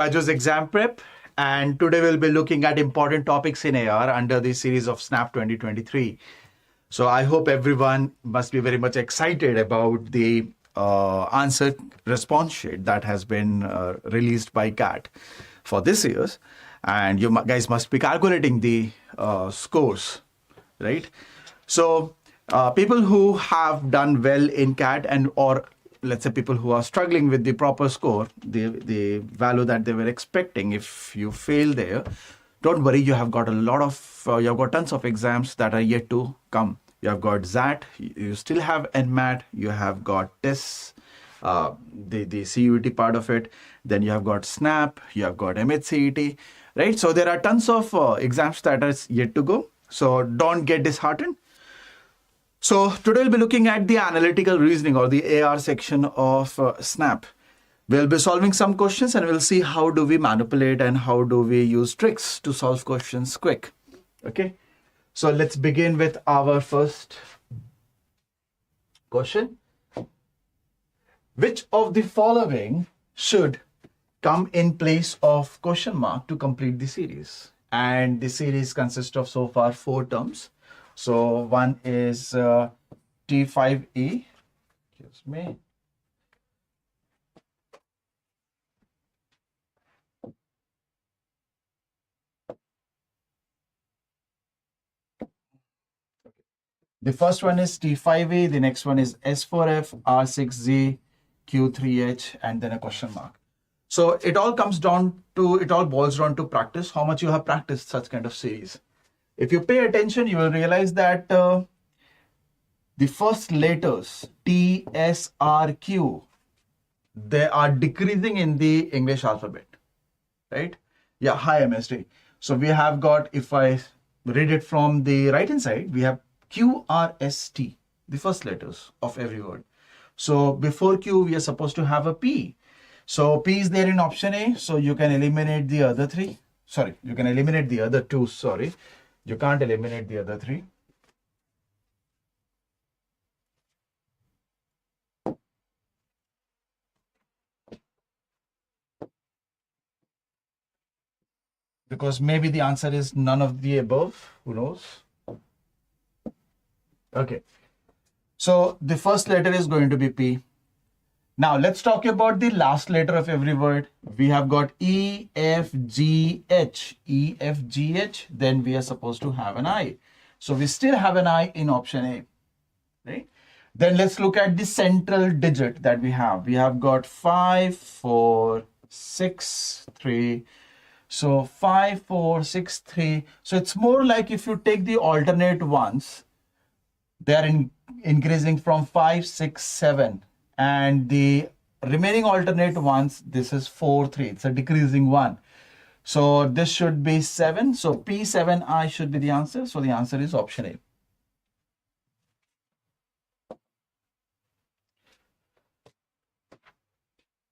BYJU'S exam prep, and today we'll be looking at important topics in AR under the series of Snap 2023. So I hope everyone must be very much excited about the answer response sheet that has been released by CAT for this year's, and you guys must be calculating the scores, right? So people who have done well in CAT and or let's say people who are struggling with the proper score, the value that they were expecting, if you fail there, don't worry, you have got a lot of, you have got tons of exams that are yet to come. You have got ZAT, you still have NMAT, you have got tests, the CUT part of it, then you have got SNAP, you have got MHCET, right? So there are tons of exams that are yet to go. So don't get disheartened. So today we'll be looking at the analytical reasoning or the AR section of SNAP. We'll be solving some questions and we'll see how do we manipulate and how do we use tricks to solve questions quick. Okay, so let's begin with our first question. Which of the following should come in place of question mark to complete the series? And the series consists of so far 4 terms. So one is T5E, excuse me. The first one is T5A, the next one is S4F, R6Z, Q3H, and then a question mark. So it all comes down to, it all boils down to practice, how much you have practiced such kind of series. If you pay attention, you will realize that the first letters T, S, R, Q, they are decreasing in the English alphabet, right? Yeah, hi MSD. So we have got, if I read it from the right hand side, we have Q, R, S, T, the first letters of every word. So before Q, we are supposed to have a P. So P is there in option A, so you can eliminate the other 3. Sorry, you can eliminate the other 2, sorry. You can't eliminate the other 3. Because maybe the answer is none of the above, who knows? Okay, so the first letter is going to be P. Now let's talk about the last letter of every word. We have got E, F, G, H. E, F, G, H. Then we are supposed to have an I. So we still have an I in option A, right? Then let's look at the central digit that we have. We have got 5, 4, 6, 3. So 5, 4, 6, 3. So it's more like if you take the alternate ones, they are increasing from 5, 6, 7. And the remaining alternate ones, this is 4, 3. It's a decreasing one. So this should be 7. So P7I should be the answer. So the answer is option A.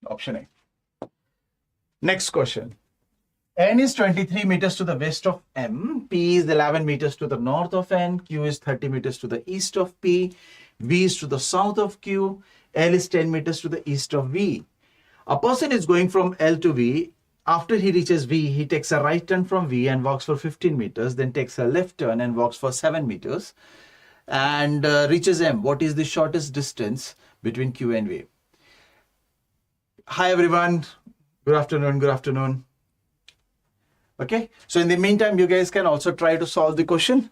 Option A. Next question. N is 23 meters to the west of M. P is 11 meters to the north of N. Q is 30 meters to the east of P. V is to the south of Q. L is 10 meters to the east of V. A person is going from L to V. After he reaches V, he takes a right turn from V and walks for 15 meters, then takes a left turn and walks for 7 meters and reaches M. What is the shortest distance between Q and V? Hi everyone. Good afternoon. Good afternoon. Okay, so in the meantime, you guys can also try to solve the question.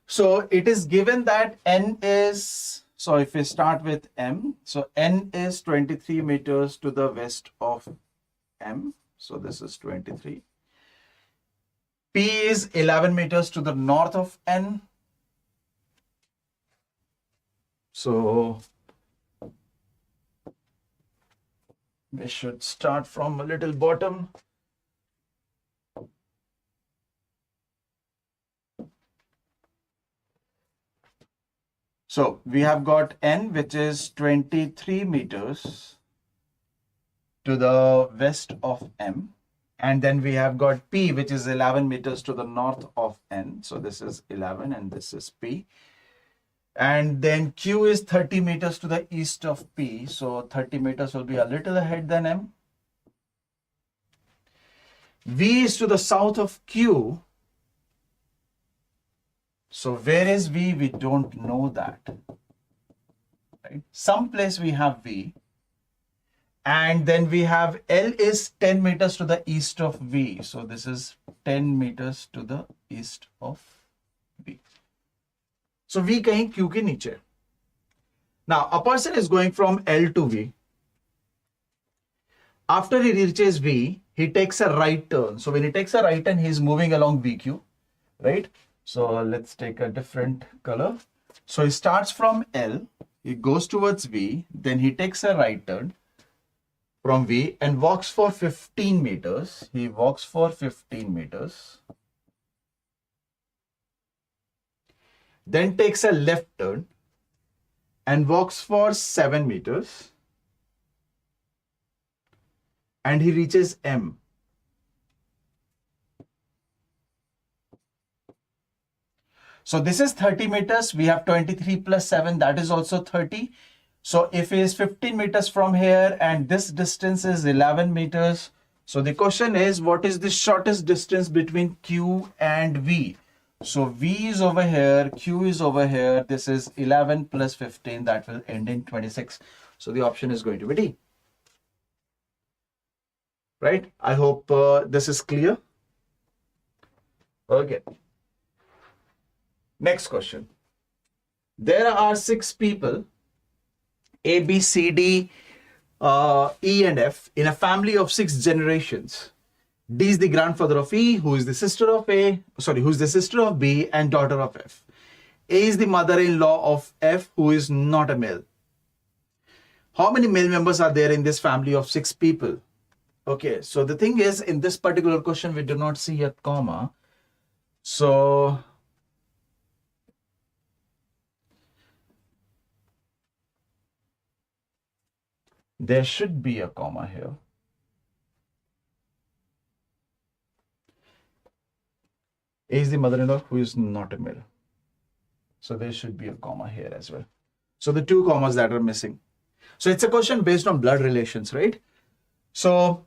So it is given that N is, so if we start with M, so N is 23 meters to the west of M. So this is 23. P is 11 meters to the north of N. So we should start from a little bottom. So we have got N, which is 23 meters to the west of M. And then we have got P, which is 11 meters to the north of N. So this is 11 and this is P. And then Q is 30 meters to the east of P. So 30 meters will be a little ahead than M. V is to the south of Q. So where is V? We don't know that. Right? Someplace we have V. And then we have L is 10 meters to the east of V. So this is 10 meters to the east of V. So V kahin Q ke niche. Now a person is going from L to V. After he reaches V, he takes a right turn. So when he takes a right turn, he's moving along VQ, right? So let's take a different color. So he starts from L, he goes towards V, then he takes a right turn from V and walks for 15 meters. He walks for 15 meters. Then takes a left turn and walks for 7 meters. And he reaches M. So this is 30 meters. We have 23 plus 7. That is also 30. So if it is 15 meters from here and this distance is 11 meters. So the question is, what is the shortest distance between Q and V? So V is over here. Q is over here. This is 11 plus 15. That will end in 26. So the option is going to be D. Right? I hope this is clear. Okay. Next question. There are 6 people, A, B, C, D, E, and F, in a family of 6 generations. D is the grandfather of E, who is the sister of A, who is the sister of B and daughter of F. A is the mother-in-law of F, who is not a male. How many male members are there in this family of 6 people? Okay, so the thing is, in this particular question, we do not see a comma. So there should be a comma here. A is the mother-in-law who is not a male. So there should be a comma here as well. So the 2 commas that are missing. So it's a question based on blood relations, right? So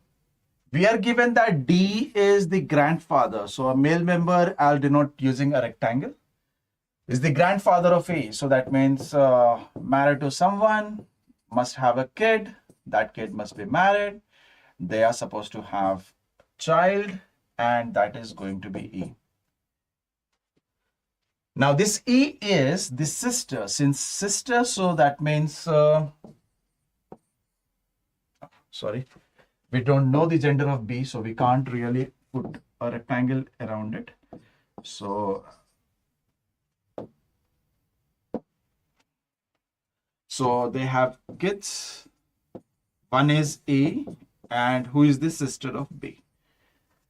we are given that D is the grandfather. So a male member, I'll denote using a rectangle, is the grandfather of A. So that means married to someone, must have a kid. That kid must be married. They are supposed to have child, and that is going to be E. Now this E is the sister. Since sister, so that means, we don't know the gender of B, so we can't really put a rectangle around it. So they have kids. One is A, and who is the sister of B,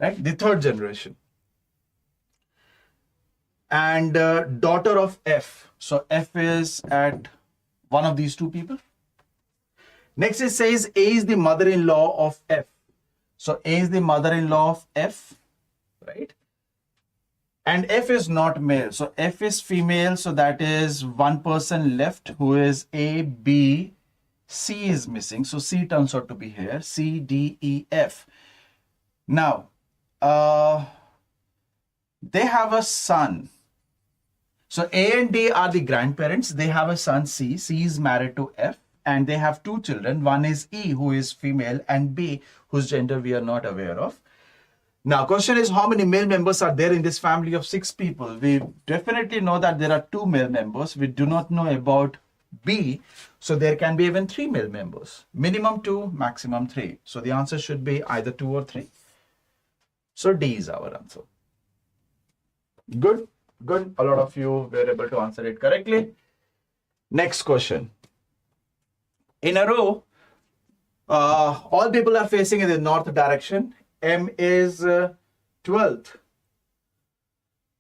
right? The 3rd generation. And daughter of F. So F is at one of these 2 people. Next it says A is the mother-in-law of F. So A is the mother-in-law of F, right? And F is not male. So F is female. So that is 1 person left, who is A, B, C is missing. So C turns out to be here. C, D, E, F. Now, they have a son. So A and D are the grandparents. They have a son, C. C is married to F. And they have 2 children. One is E, who is female, and B, whose gender we are not aware of. Now, question is, how many male members are there in this family of 6 people? We definitely know that there are 2 male members. We do not know about B. So there can be even 3 male members. Minimum 2, maximum 3. So the answer should be either 2 or 3. So D is our answer. Good. Good. A lot of you were able to answer it correctly. Next question. In a row, all people are facing in the north direction. M is 12th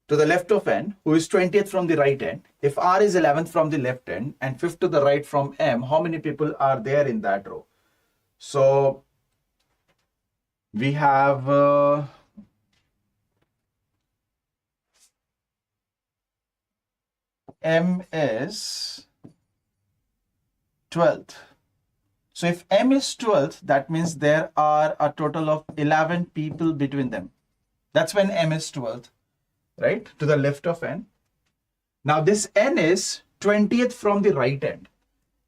to the left of N, who is 20th from the right end. If R is 11th from the left end and 5th to the right from M, how many people are there in that row? So we have M is 12th. So if M is 12th, that means there are a total of 11 people between them. That's when M is 12th, right? To the left of N. Now this N is 20th from the right end.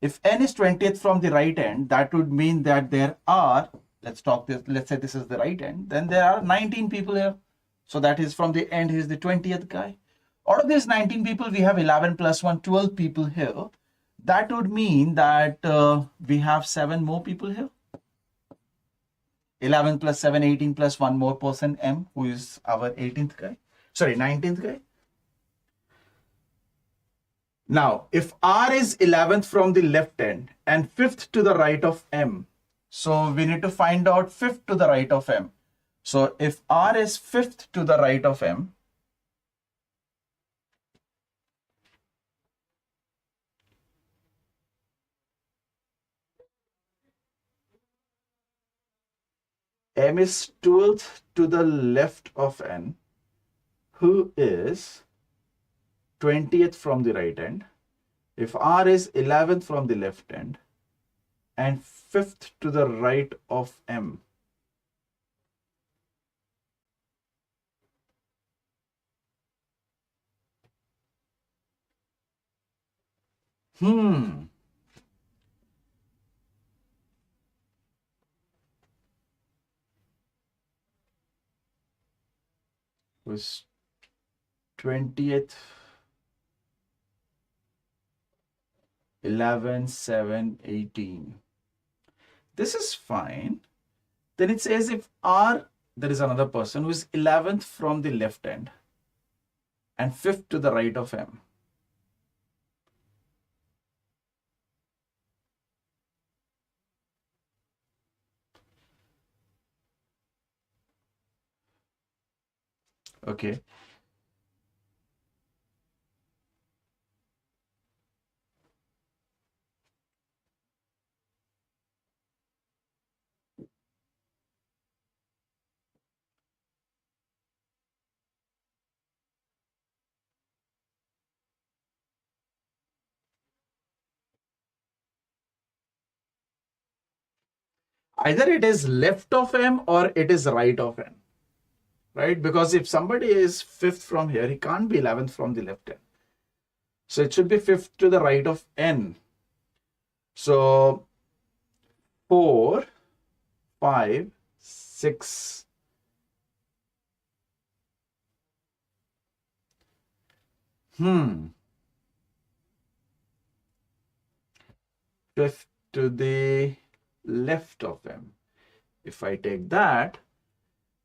If N is 20th from the right end, that would mean that there are, let's say this is the right end, then there are 19 people here. So that is from the end, he's the 20th guy. Out of these 19 people, we have 11 plus 1, 12 people here. That would mean that we have 7 more people here. 11 plus 7, 18 plus 1 more person, M, who is our 18th guy. Sorry, 19th guy. Now, if R is 11th from the left end and 5th to the right of M, so we need to find out 5th to the right of M. So if R is 5th to the right of M, M is 12th to the left of N, who is 20th from the right end. If R is 11th from the left end and 5th to the right of M, was 20th, 11, 7, 18. This is fine. Then it says if R, there is another person who is 11th from the left end and 5th to the right of M. Okay. Either it is left of M or it is right of M, right? Because if somebody is 5th from here, he can't be 11th from the left end. So it should be 5th to the right of N. So 4, 5, 6. Fifth to the left of M. If I take that,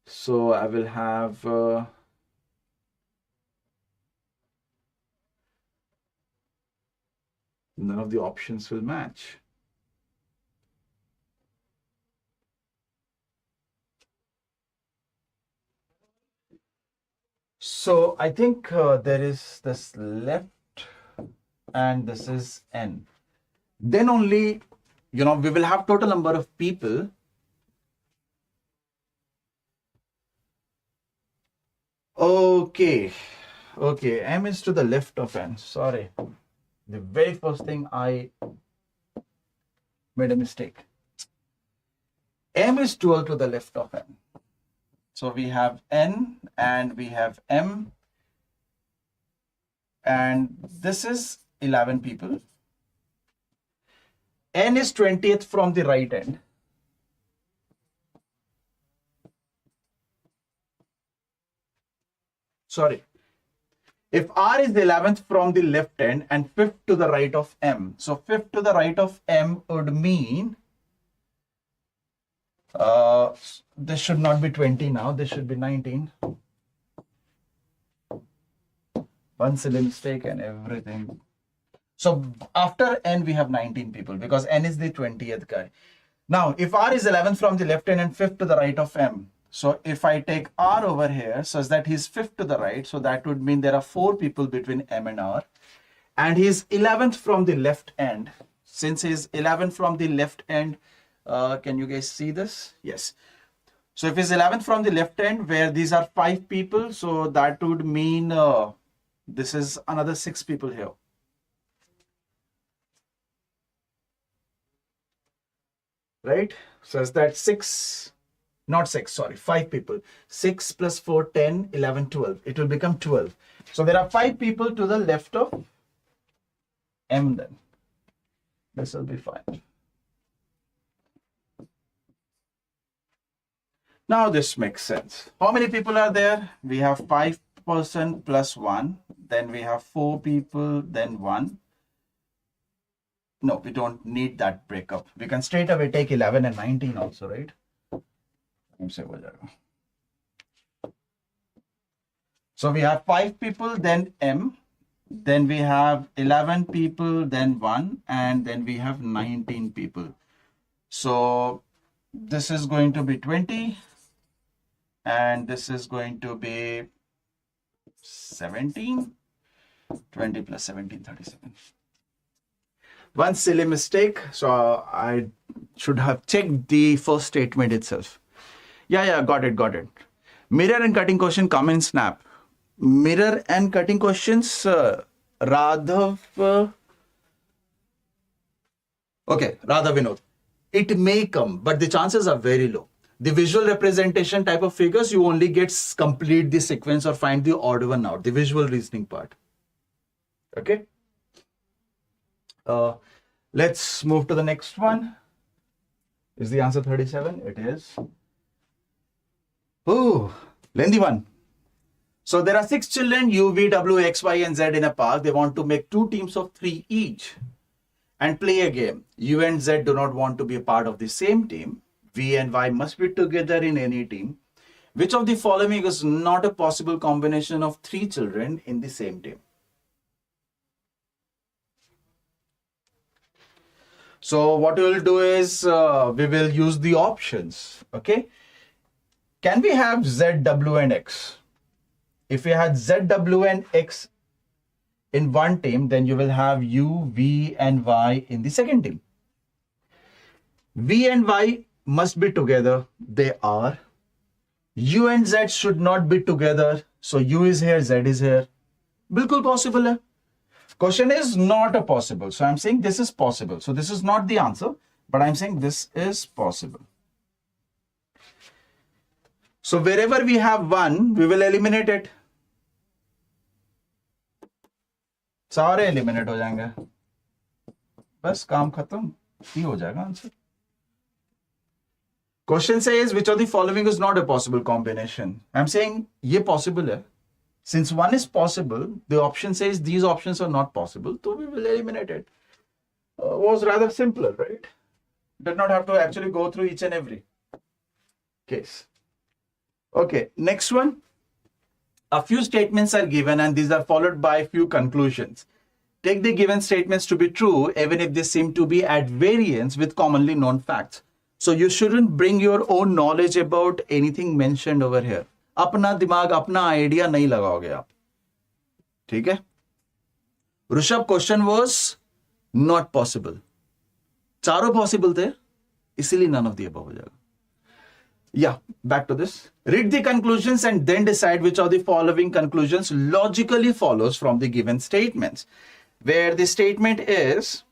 so I will have none of the options will match. So I think there is this left and this is N. Then only, we will have total number of people. Okay, M is to the left of N. Sorry, the very first thing I made a mistake. M is 12 to the left of N. So we have N and we have M, and this is 11 people. N is 20th from the right end. Sorry. If R is the 11th from the left end and 5th to the right of M. So 5th to the right of M would mean this should not be 20 now. This should be 19. One silly mistake and everything. So after N, we have 19 people because N is the 20th guy. Now, if R is 11th from the left end and 5th to the right of M. So if I take R over here, so that he's 5th to the right. So that would mean there are 4 people between M and R. And he's 11th from the left end. Since he's 11th from the left end, can you guys see this? Yes. So if he's 11th from the left end, where these are 5 people, so that would mean This is another 6 people here. Right? So is that 6, not 6, sorry, 5 people. 6 plus 4, 10, 11, 12. It will become 12. So there are 5 people to the left of M then. This will be fine. Now this makes sense. How many people are there? We have 5 person plus 1. Then we have 4 people, then 1. No, we don't need that breakup. We can straight away take 11 and 19 also, right? So we have 5 people, then M. Then we have 11 people, then 1. And then we have 19 people. So this is going to be 20. And this is going to be 17. 20 plus 17, 37. One silly mistake. So I should have checked the first statement itself. Yeah, got it. Mirror and cutting question come in Snap. Mirror and cutting questions, Radhav. Okay, Radhav Vinod. It may come, but the chances are very low. The visual representation type of figures, you only get complete the sequence or find the odd one out, the visual reasoning part. Okay. Let's move to the next one. Is the answer 37? It is. Oh, lengthy one. So there are 6 children, U, V, W, X, Y, and Z in a park. They want to make 2 teams of 3 each and play a game. U and Z do not want to be a part of the same team. V and Y must be together in any team. Which of the following is not a possible combination of 3 children in the same team? So what we will do is we will use the options. Okay. Can we have Z, W, and X? If we had Z, W, and X in one team, then you will have U, V, and Y in the second team. V and Y must be together. They are. U and Z should not be together. So U is here, Z is here. Bilkul possible hai. Question is not a possible. So I'm saying this is possible. So this is not the answer, but I'm saying this is possible. So wherever we have 1, we will eliminate it. सारे eliminate हो जाएंगे. बस काम खत्म. ही हो जाएगा answer. Question says which of the following is not a possible combination? I'm saying ये possible है. Since 1 is possible, the option says these options are not possible, so we will eliminate it. Was rather simpler, right? Did not have to actually go through each and every case. Okay, next one. A few statements are given and these are followed by a few conclusions. Take the given statements to be true even if they seem to be at variance with commonly known facts. So you shouldn't bring your own knowledge about anything mentioned over here. अपना दिमाग अपना idea नहीं लगाओगे आप. ठीक है. Rishabh, question was not possible. चारों possible थे, इसीलिए none of the above हो जाएगा. Yeah, back to this. Read the conclusions and then decide which of the following conclusions logically follows from the given statements. Where the statement is,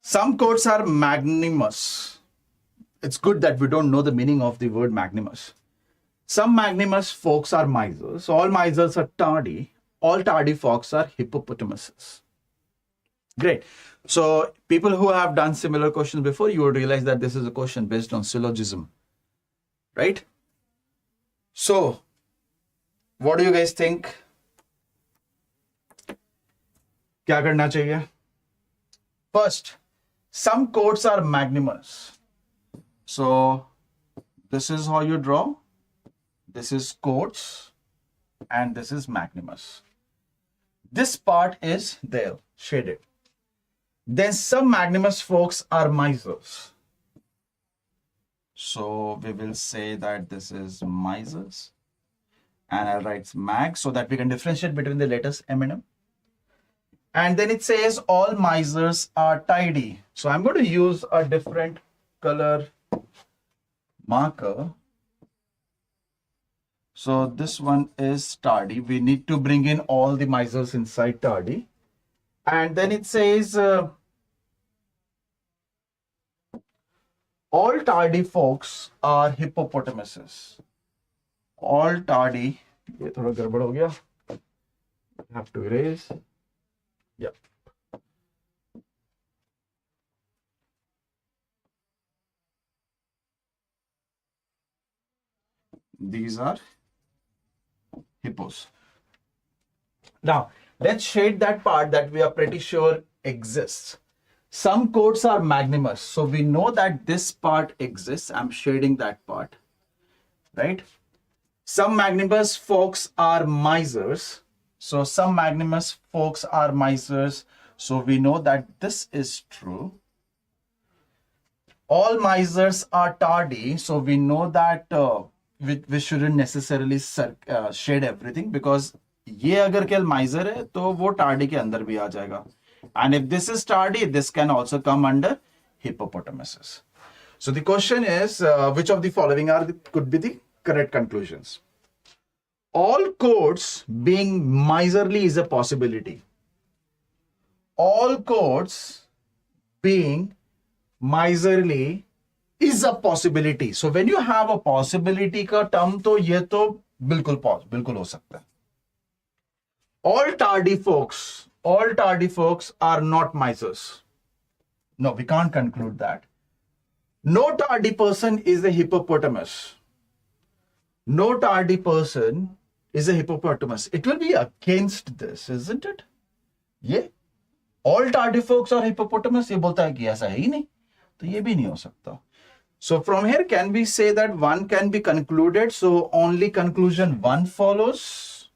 some quotes are magnanimous. It's good that we don't know the meaning of the word magnanimous. Some magnanimous folks are misers. All misers are tardy. All tardy folks are hippopotamuses. Great. So people who have done similar questions before, you would realize that this is a question based on syllogism. Right? So, what do you guys think? क्या करना चाहिए? First, some quotes are magnanimous. So this is how you draw. This is quotes and this is magnanimous. This part is there, shaded. Then some magnanimous folks are misers. So we will say that this is misers. And I'll write mag so that we can differentiate between the letters M and M. And then it says all misers are tidy. So I'm going to use a different color marker So this one is tardy. We need to bring in all the misers inside tardy. And then it says all tardy folks are hippopotamuses. All tardy. ये थोड़ा गड़बड़ हो गया. Have to erase. Yeah. These are hippos. Now, let's shade that part that we are pretty sure exists. Some codes are magnanimous. So we know that this part exists. I'm shading that part, right? Some magnanimous folks are misers. So some magnanimous folks are misers. So we know that this is true. All misers are tardy. So we know that we shouldn't necessarily shade everything, because ये अगर केवल miser है तो वो tardy के अंदर भी आ जाएगा. And if this is tardy, this can also come under hippopotamuses. So the question is, which of the following could be the correct conclusions? All codes being miserly is a possibility. All codes being miserly is a possibility. So when you have a possibility का term, तो ये तो बिल्कुल हो सकता है. All tardy folks are not misers. No, we can't conclude that. No tardy person is a hippopotamus. No tardy person is a hippopotamus. It will be against this, isn't it? ये all tardy folks are hippopotamus. ये बोलता है कि ऐसा है ही नहीं, तो ये भी नहीं हो सकता. So from here, can we say that one can be concluded? So only conclusion one follows.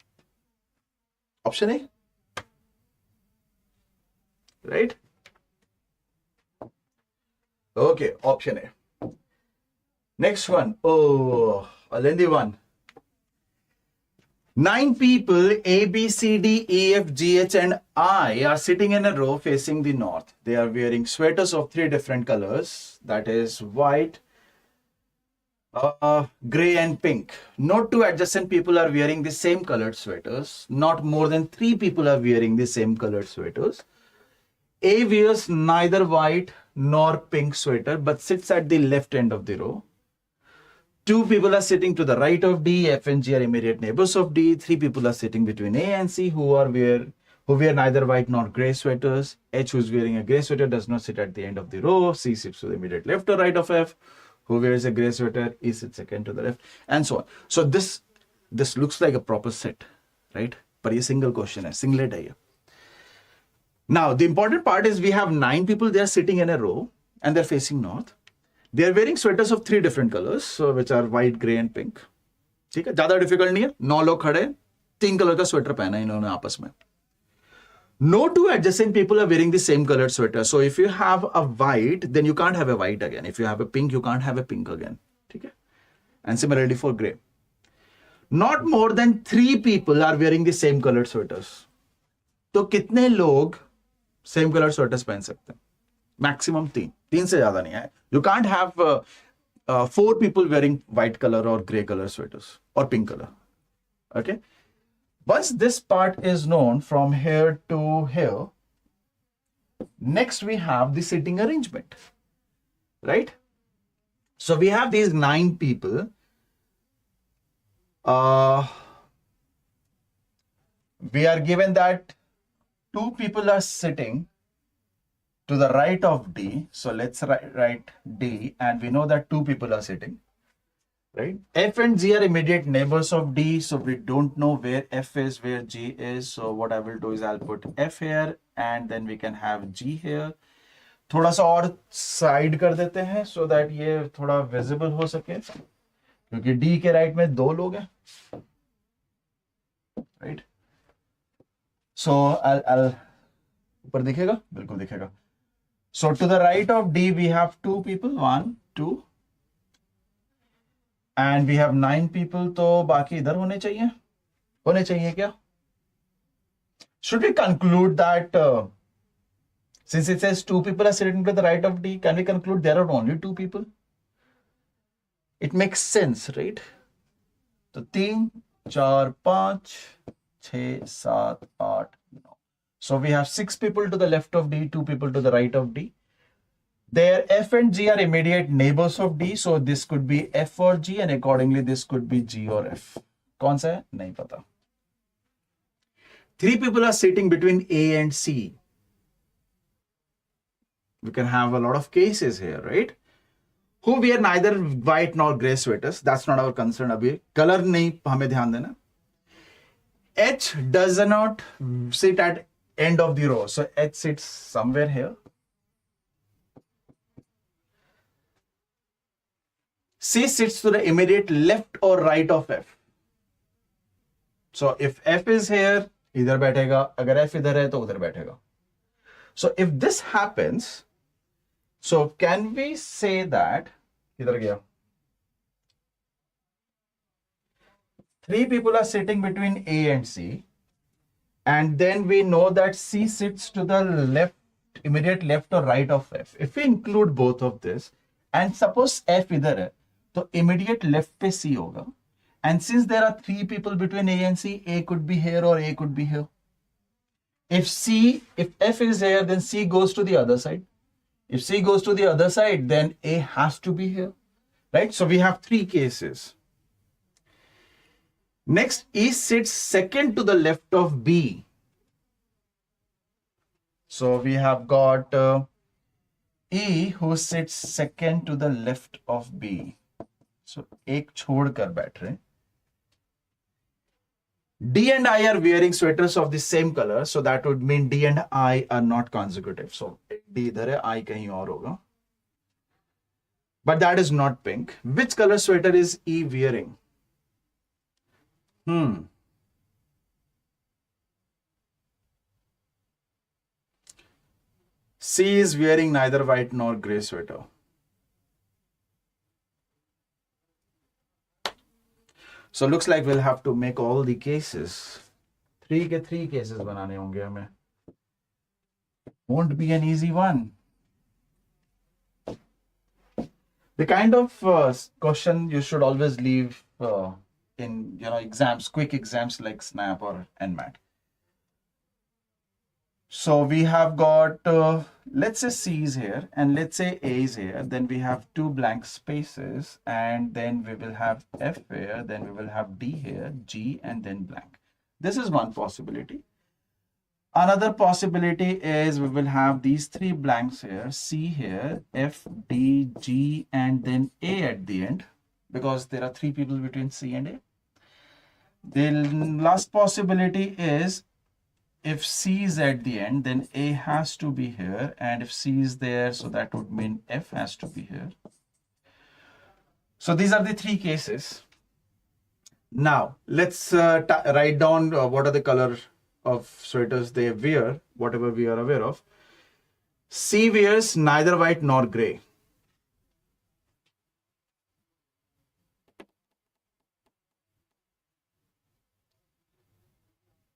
Option A. Right? Okay, option A. Next one. Oh, a lengthy one. 9 people, A, B, C, D, E, F, G, H, and I are sitting in a row facing the north. They are wearing sweaters of 3 different colors. That is white, gray, and pink. No 2 adjacent people are wearing the same colored sweaters. Not more than 3 people are wearing the same colored sweaters. A wears neither white nor pink sweater, but sits at the left end of the row. 2 people are sitting to the right of D. F and G are immediate neighbors of D. 3 people are sitting between A and C who wear neither white nor gray sweaters. H, who is wearing a gray sweater, does not sit at the end of the row. C sits to the immediate left or right of F, who wears a gray sweater. E sits second to the left, and so on. So this looks like a proper set, right? But a single question है, singlet है. Now the important part is we have 9 people. They are sitting in a row and they're facing north. They are wearing sweaters of 3 different colors, so which are white, gray, and pink. ठीक है, ज़्यादा difficult नहीं है. 9 लोग खड़े, 3 colour का sweater पहना है इन्होंने आपस में. No 2 adjacent people are wearing the same colored sweater. So if you have a white, then you can't have a white again. If you have a pink, you can't have a pink again. Okay? And similarly for gray. Not more than 3 people are wearing the same colored sweaters. तो कितने लोग same colored sweaters पहन सकते हैं? Maximum 3. 3 से ज़्यादा नहीं है. You can't have 4 people wearing white color or gray color sweaters or pink color. Okay? Once this part is known from here to here, next we have the sitting arrangement, right? So we have these 9 people. We are given that 2 people are sitting to the right of D. So let's write D, and we know that 2 people are sitting. Right? F and G are immediate neighbors of D, so we don't know where F is, where G is. So what I will do is I'll put F here, and then we can have G here. थोड़ा सा और side कर देते हैं so that ये थोड़ा visible हो सके, क्योंकि D के राइट में 2 लोग हैं. Right? So I'll ऊपर दिखेगा, बिल्कुल दिखेगा. So to the right of D we have 2 people, 1, 2. And we have 9 people, तो बाकी इधर होने चाहिए क्या? Should we conclude that since it says 2 people are sitting to the right of D, can we conclude there are only 2 people? It makes sense, right? तो 3, 4, 5, 6, 7, 8, 9. So we have 6 people to the left of D, 2 people to the right of D. Their F and G are immediate neighbors of D, so this could be F or G, and accordingly this could be G or F. कौन सा है? नहीं पता. 3 people are sitting between A and C. We can have a lot of cases here, right? Who wear neither white nor gray sweaters. That's not our concern अभी. Color नहीं हमें ध्यान देना. H does not sit at end of the row, so H sits somewhere here. C sits to the immediate left or right of F. So if F is here, इधर बैठेगा. अगर F इधर है तो उधर बैठेगा. So if this happens, so can we say that किधर गया? 3 people are sitting between A and C, and then we know that C sits to the left, immediate left or right of F. If we include both of this, and suppose F इधर है, तो immediate left पे C होगा. And since there are 3 people between A and C, A could be here or A could be here. If F is here, then C goes to the other side. If C goes to the other side, then A has to be here, right? So we have 3 cases. Next, E sits second to the left of B. So we have got E who sits second to the left of B. So एक छोड़ कर बैठ रहे. D and I are wearing sweaters of the same color, so that would mean D and I are not consecutive. So D इधर है, I कहीं और होगा. But that is not pink. Which color sweater is E wearing? C is wearing neither white nor gray sweater. So looks like we'll have to make all the cases. 3 के 3 cases बनाने होंगे हमें. Won't be an easy one. The kind of question you should always leave in exams, quick exams like SNAP or NMAT. So we have got, let's say C is here and let's say A is here. Then we have 2 blank spaces, and then we will have F here, then we will have D here, G, and then blank. This is one possibility. Another possibility is we will have these 3 blanks here, C here, F, D, G, and then A at the end, because there are 3 people between C and A. The last possibility is if C is at the end, then A has to be here, and if C is there, so that would mean F has to be here. So these are the 3 cases. Now let's write down what are the color of sweaters they wear, whatever we are aware of. C wears neither white nor gray.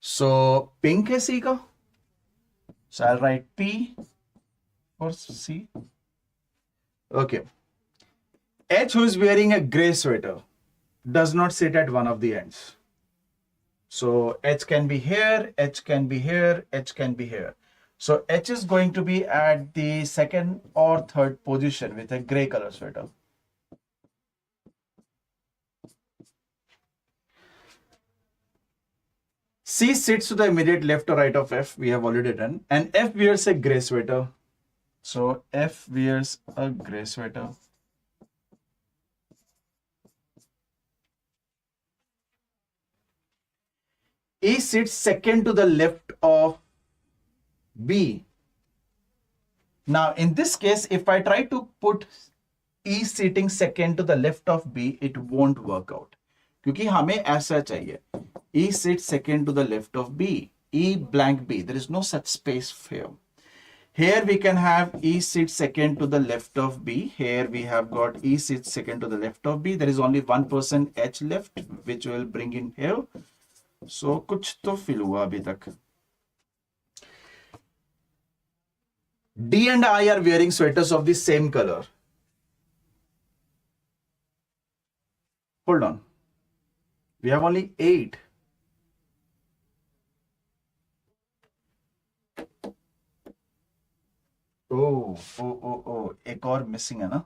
So pink है C का. So I'll write P for C. Okay. H, who is wearing a gray sweater, does not sit at one of the ends. So H can be here, H can be here, H can be here. So H is going to be at the second or third position with a gray color sweater. C sits to the immediate left or right of F. We have already done. And F wears a gray sweater. So F wears a gray sweater. E sits second to the left of B. Now, in this case, if I try to put E sitting second to the left of B, it won't work out. क्योंकि हमें ऐसा चाहिए. E sits second to the left of B. E blank B. There is no such space here. Here we can have E sits second to the left of B. Here we have got E sits second to the left of B. There is only one person H left, which will bring in here. So कुछ तो fill हुआ अभी तक. D and I are wearing sweaters of the same color. Hold on. We have only 8. Oh, एक और missing है ना?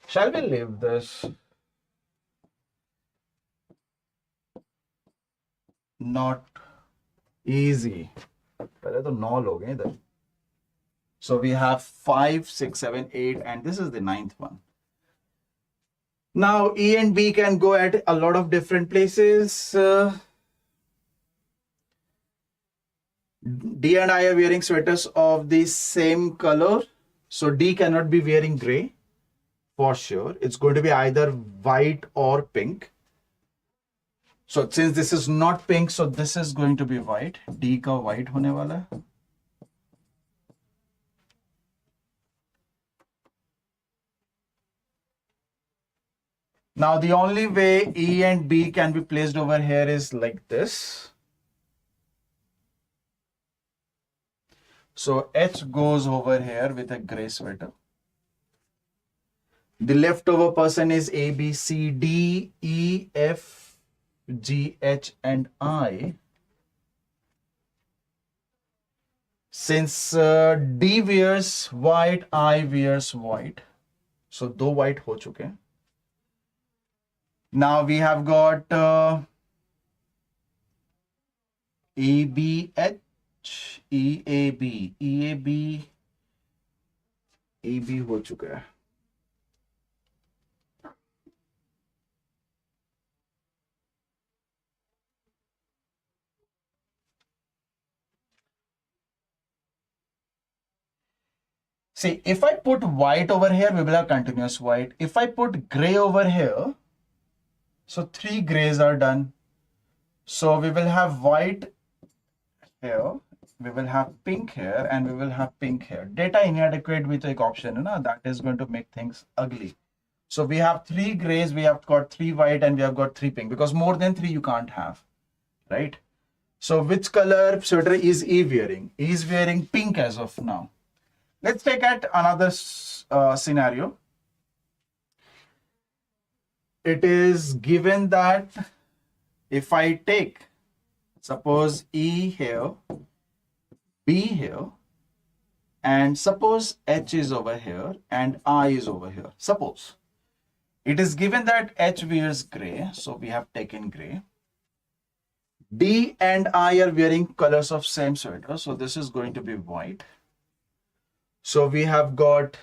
Shall we leave this? Not easy. पहले तो 9 लोग हैं इधर. So we have 5, 6, 7, 8, and this is the 9th one. Now E and B can go at a lot of different places. D and I are wearing sweaters of the same color. So D cannot be wearing gray for sure. It's going to be either white or pink. So since this is not pink, so this is going to be white. D का white होने वाला है. Now the only way E and B can be placed over here is like this. So H goes over here with a gray sweater. The leftover person is A, B, C, D, E, F, G, H, and I. Since D wears white, I wears white. So दो white हो चुके हैं. Now we have got EBH, EAB, EAB, EB हो चुका है. See, if I put white over here, we will have continuous white. If I put gray over here, so 3 grays are done. So we will have white here, we will have pink here, and we will have pink here. Data inadequate with एक option है ना, that is going to make things ugly. So we have 3 grays, we have got 3 white, and we have got 3 pink, because more than 3 you can't have, right? So which color sweater is E wearing? E is wearing pink as of now. Let's take at another scenario. It is given that if I take, suppose E here, B here, and suppose H is over here and I is over here. Suppose it is given that H wears gray, so we have taken gray. D and I are wearing colors of same sweater, so this is going to be white. So we have got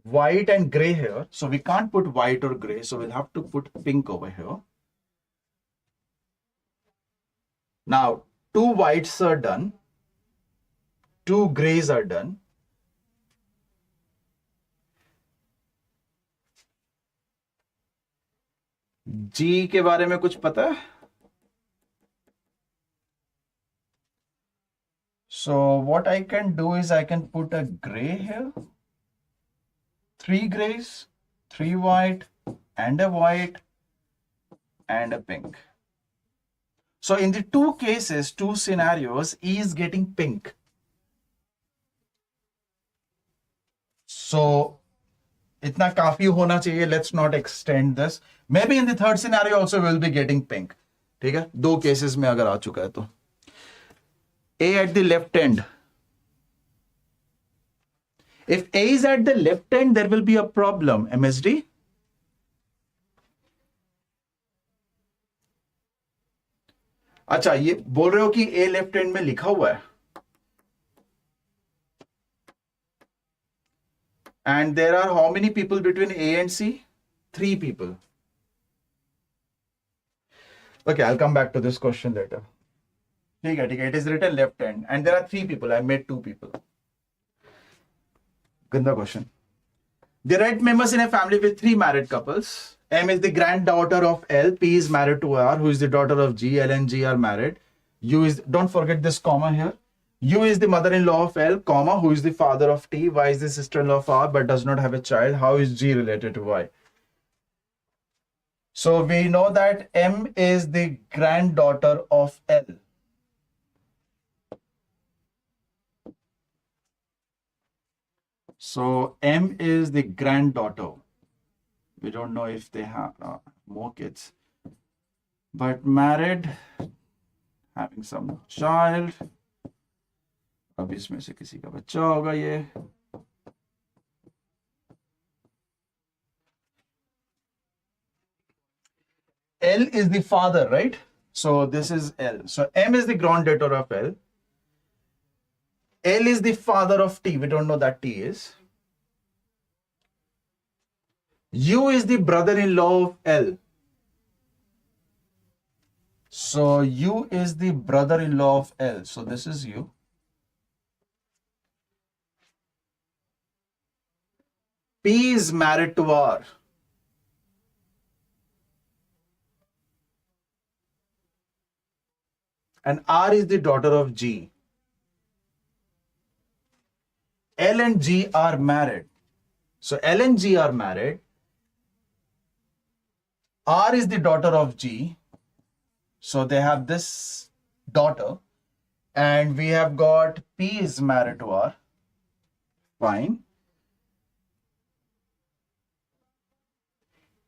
white and gray here, so we can't put white or gray, so we'll have to put pink over here. Now 2 whites are done, 2 grays are done. G के बारे में कुछ पता है? So what I can do is I can put a gray here, 3 grays, 3 white, and a white, and a pink. So in the 2 cases, 2 scenarios, E is getting pink. So itna kafi hona chahiye, let's not extend this. Maybe in the 3rd scenario also we'll be getting pink. ठीक है? 2 cases में अगर आ चुका है तो. A at the left end. If A is at the left end, there will be a problem. MSD? अच्छा, ये बोल रहे हो कि A left end में लिखा हुआ है. And there are how many people between A and C? 3 people. Okay, I'll come back to this question later. Okay, it is written left end, and there are 3 people. I made 2 people. Ganda question. The right members in a family with 3 married couples. M is the granddaughter of L. P is married to R, who is the daughter of G. L and G are married. U is, don't forget this comma here. U is the mother-in-law of L, comma, who is the father of T. Y is the sister-in-law of R, but does not have a child. How is G related to Y? So we know that M is the granddaughter of L. So M is the granddaughter. We don't know if they have more kids, but married, having some child. अब इसमें से किसी का बच्चा होगा ये. L is the father, right? So this is L. So M is the granddaughter of L. L is the father of T. We don't know that T is. U is the brother-in-law of L. So U is the brother-in-law of L. So this is U. P is married to R. And R is the daughter of G. L and G are married. So L and G are married. R is the daughter of G. So they have this daughter. And we have got P is married to R. Fine.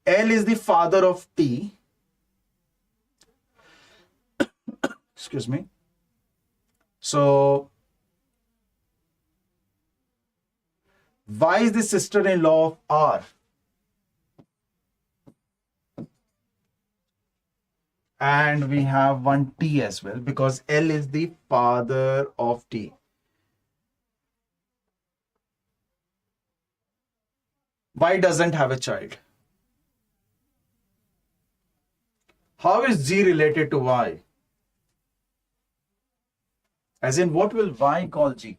L is the father of T. Excuse me. So Y is the sister-in-law of R. And we have one T as well because L is the father of T. Y doesn't have a child. How is G related to Y? As in, what will Y call G?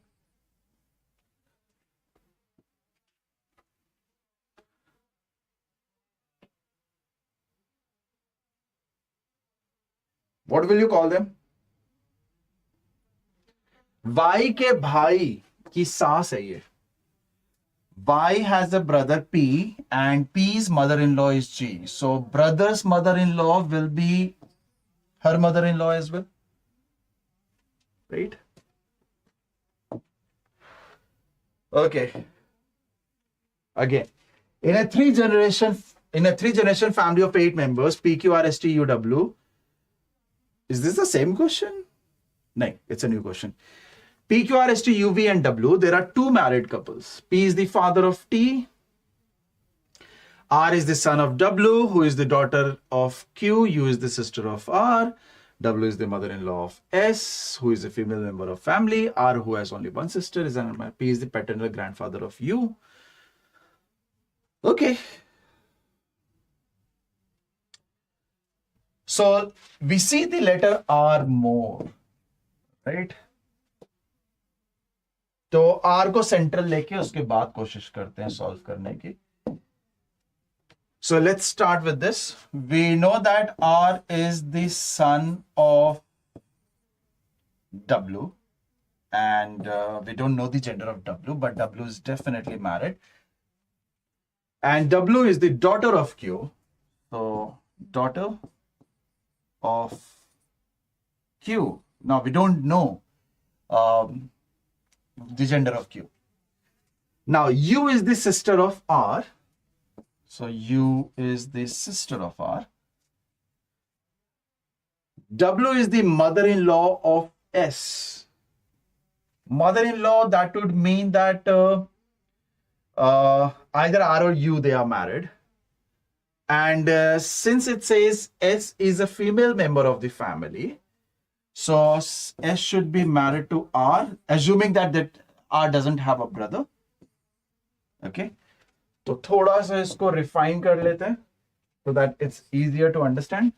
What will you call them? Y के भाई की सास है ये. Y has a brother P and P's mother-in-law is G. So brother's mother-in-law will be her mother-in-law as well. Right? Okay. Again, in a three generation family of 8 members, P, Q, R, S, T, U, W. Is this the same question? No, it's a new question. P, Q, R, S, T, U, V, and W. There are 2 married couples. P is the father of T. R is the son of W, who is the daughter of Q. U is the sister of R. W is the mother-in-law of S, who is a female member of family. R, who has only one sister, is an P is the paternal grandfather of U. Okay. So we see the letter R more, right? तो R को central लेके उसके बाद कोशिश करते हैं solve करने की. So let's start with this. We know that R is the son of W, and we don't know the gender of W, but W is definitely married. And W is the daughter of Q. So daughter of Q. Now we don't know the gender of Q. Now U is the sister of R. So U is the sister of R. W is the mother-in-law of S. Mother-in-law, that would mean that either R or U, they are married. And since it says S is a female member of the family, so S should be married to R, assuming that R doesn't have a brother. Okay. तो थोड़ा सा इसको refine कर लेते हैं so that it's easier to understand.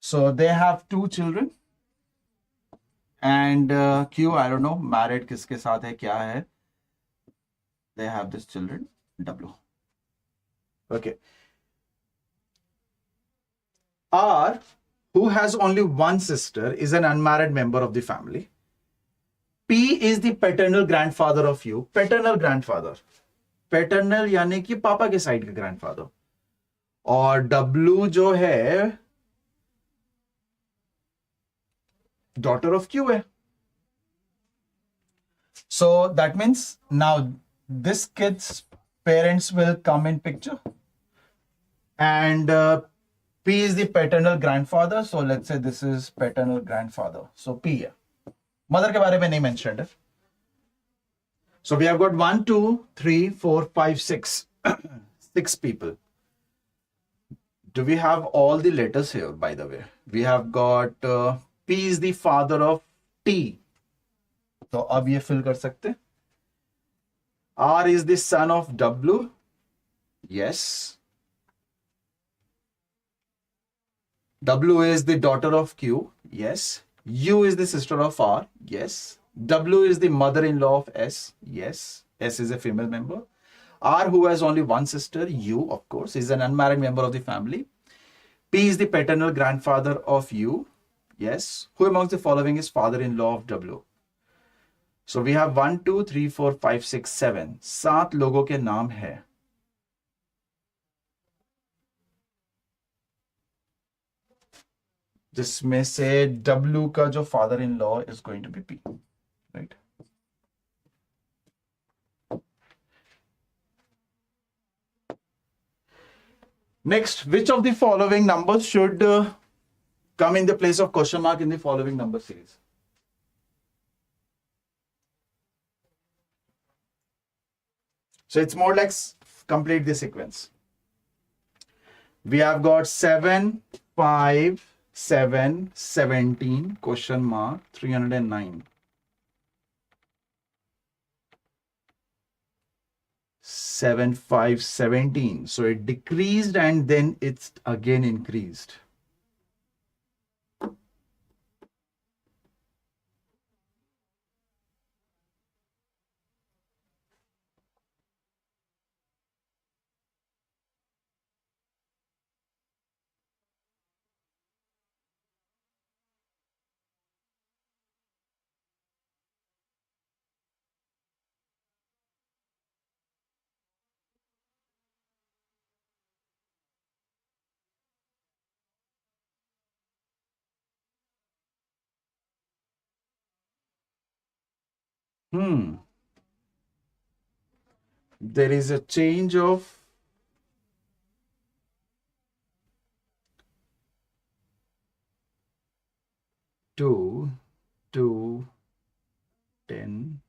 So they have 2 children. And Q, I don't know, married किसके साथ है, क्या है. They have this children, W. Okay. R, who has only one sister, is an unmarried member of the family. P is the paternal grandfather of U. Paternal grandfather. Paternal यानी कि पापा के side के grandfather. और W जो है daughter of Q है. So that means now this kid's parents will come in picture, and P is the paternal grandfather. So let's say this is paternal grandfather. So P है. Mother के बारे में नहीं mentioned है. So we have got 1, 2, 3, 4, 5, 6. 6 people. Do we have all the letters here, by the way? We have got P is the father of T. So अब ये fill कर सकते. R is the son of W. Yes. W is the daughter of Q. Yes. U is the sister of R. Yes. W is the mother-in-law of S. Yes. S is a female member. R, who has only one sister, U, of course, is an unmarried member of the family. P is the paternal grandfather of U. Yes. Who amongst the following is father-in-law of W? So we have 1, 2, 3, 4, 5, 6, 7. 7 लोगों के नाम है. जिसमें से W का जो father-in-law is going to be P, right? Next, which of the following numbers should come in the place of question mark in the following number series? So it's more like complete the sequence. We have got 7, 5, 7, 17, question mark, 309. 7, 5, 17. So it decreased and then it's again increased. There is a change of 2 to 10.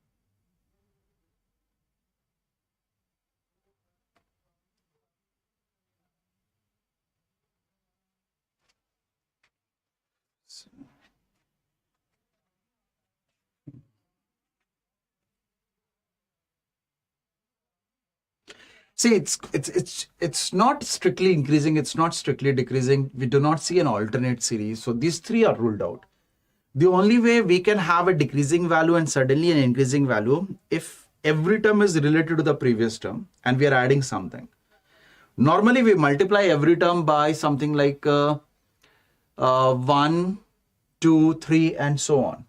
See, it's not strictly increasing, it's not strictly decreasing. We do not see an alternate series. So these three are ruled out. The only way we can have a decreasing value and suddenly an increasing value if every term is related to the previous term and we are adding something. Normally we multiply every term by something like 1, 2, 3 and so on.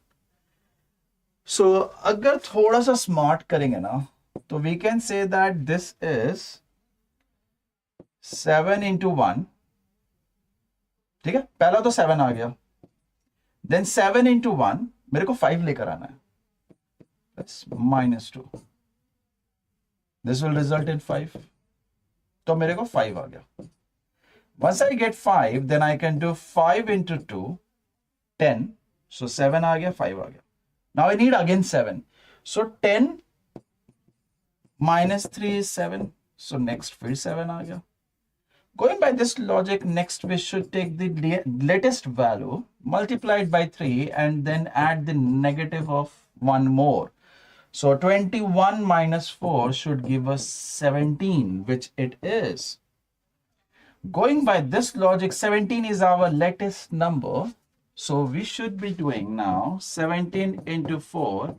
So अगर थोड़ा सा smart करेंगे ना, तो we can say that this is 7 into 1. ठीक है, पहला तो 7 आ गया. Then 7 into 1, मेरे को 5 लेकर आना है. That's -2. This will result in 5. तो मेरे को 5 आ गया. Once I get 5, then I can do 5 into 2, 10. So 7 आ गया, 5 आ गया. Now I need again 7. So 10 minus 3 is 7. So next फिर 7 आ गया. Going by this logic, next we should take the latest value multiplied by 3 and then add the negative of 1 more. So 21 minus 4 should give us 17, which it is. Going by this logic, 17 is our latest number. So we should be doing now 17 into 4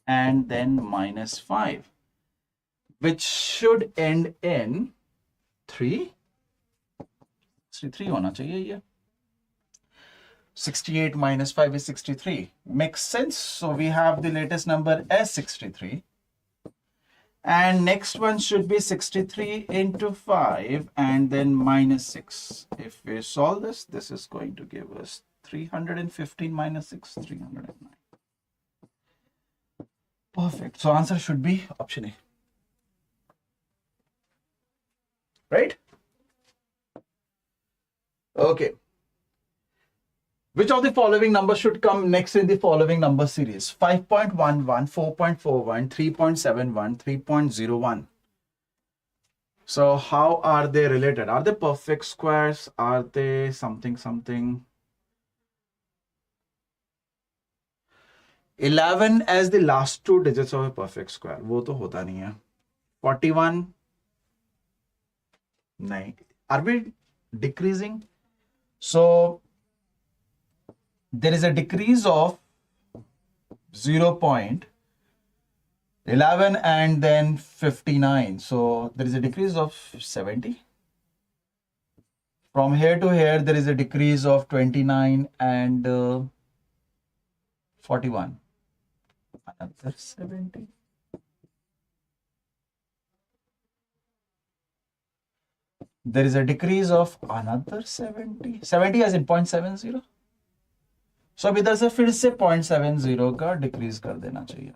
and then minus 5, which should end in 3. 63 होना चाहिए ये. 68 minus 5 is 63. Makes sense. So we have the latest number as 63. And next one should be 63 into 5 and then minus 6. If we solve this, this is going to give us 315 minus 6, 309. Perfect. So answer should be option A. Right? Okay. Which of the following numbers should come next in the following number series? 5.11, 4.41, 3.71, 3.01. So how are they related? Are they perfect squares? Are they something? 11 as the last two digits of a perfect square. वो तो होता नहीं है. 41. नहीं. Are we decreasing? So there is a decrease of 0.11 and then 59. So there is a decrease of 70. From here to here, there is a decrease of 29 and 41. Another 70. There is a decrease of another 70. 70 as in 0.70. So अब इधर से फिर से 0.70 का decrease कर देना चाहिए.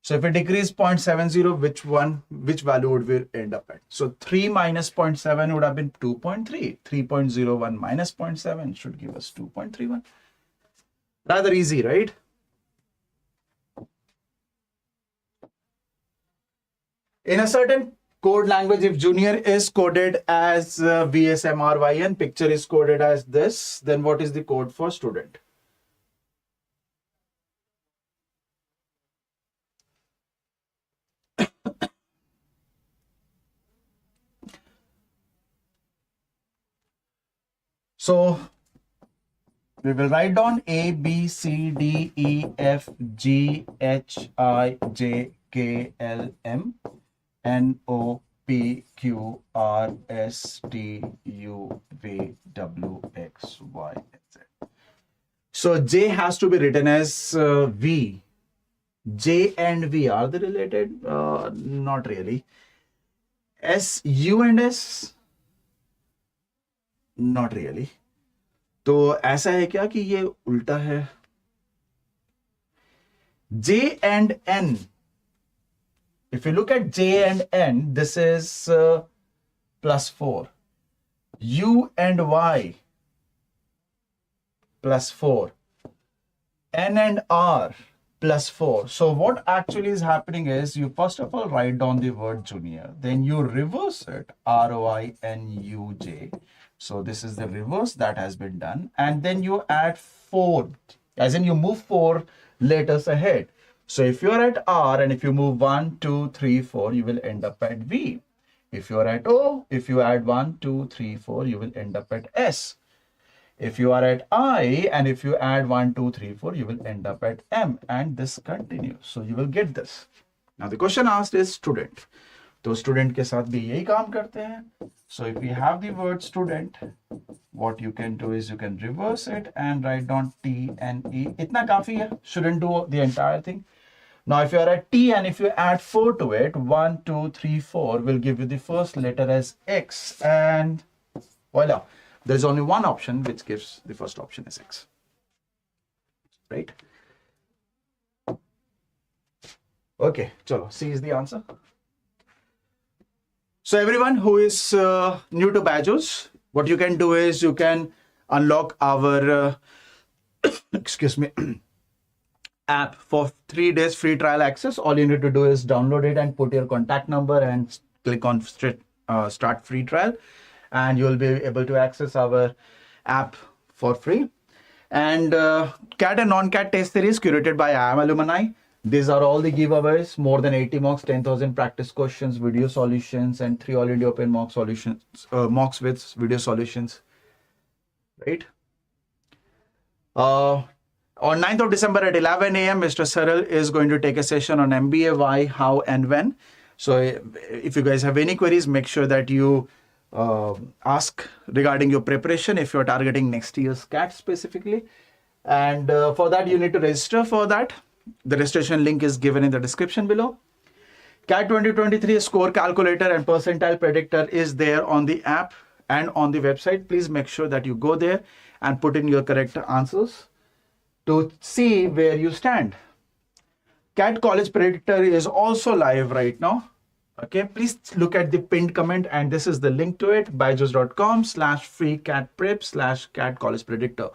So if we decrease 0.70, which value would we end up at? So 3 minus 0.7 would have been 2.3. 3.01 minus 0.7 should give us 2.31. Rather easy, right? In a certain code language, if junior is coded as VSMRYN, picture is coded as this, then what is the code for student? So we will write down A, B, C, D, E, F, G, H, I, J, K, L, M, N, O, P, Q, R, S, T, U, V, W, X, Y, Z. So J has to be written as V. J and V, are they related? Not really. S, U and S? Not really. तो ऐसा है क्या कि ये उल्टा है? J and N. If you look at J and N, this is plus 4. U and Y plus 4. N and R plus 4. So what actually is happening is you first of all write down the word junior, then you reverse it, RYNUJ. So this is the reverse that has been done. And then you add 4, as in you move 4 letters ahead. So if you're at R and if you move 1, 2, 3, 4, you will end up at V. If you're at O, if you add 1, 2, 3, 4, you will end up at S. If you are at I and if you add 1, 2, 3, 4, you will end up at M, and this continues. So you will get this. Now the question asked is student. तो student के साथ भी यही काम करते हैं. So if we have the word student, what you can do is you can reverse it and write down T and E. इतना काफी है. Shouldn't do the entire thing. Now if you are at T and if you add 4 to it, 1, 2, 3, 4 will give you the first letter as X, and voila. There's only one option which gives the first option as X. Right? Okay, chalo, C is the answer. So everyone who is new to BYJU'S, what you can do is you can unlock our excuse me app for 3 days free trial access. All you need to do is download it and put your contact number and click on start free trial, and you will be able to access our app for free. And CAT and non-CAT test series curated by IIM alumni. These are all the giveaways, more than 80 mocks, 10,000 practice questions, video solutions, and 3 all India open mock solutions, mocks with video solutions, right? On 9th of December at 11 a.m., Mr. Saral is going to take a session on MBA, why, how, and when. So if you guys have any queries, make sure that you ask regarding your preparation if you're targeting next year's CAT specifically. And for that, you need to register for that. The registration link is given in the description below. CAT 2023 score calculator and percentile predictor is there on the app and on the website. Please make sure that you go there and put in your correct answers to see where you stand. CAT College Predictor is also live right now. Okay, please look at the pinned comment, and this is the link to it, byjus.com/free CAT prep/CAT College Predictor.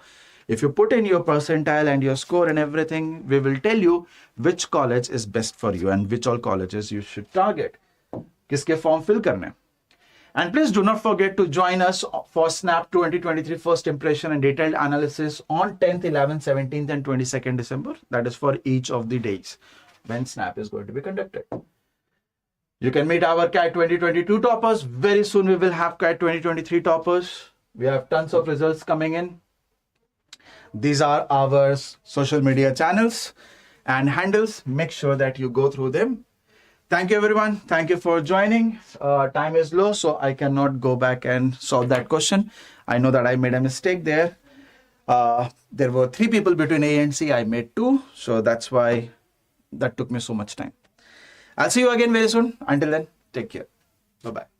If you put in your percentile and your score and everything, we will tell you which college is best for you and which all colleges you should target. Kiske form fill karne. And please do not forget to join us for Snap 2023 First Impression and Detailed Analysis on 10th, 11th, 17th, and 22nd December. That is for each of the days when Snap is going to be conducted. You can meet our CAT 2022 toppers. Very soon we will have CAT 2023 toppers. We have tons of results coming in. These are our social media channels and handles. Make sure that you go through them. Thank you, everyone. Thank you for joining. Time is low, so I cannot go back and solve that question. I know that I made a mistake there. There were 3 people between A and C. I made 2. So that's why that took me so much time. I'll see you again very soon. Until then, take care. Bye-bye.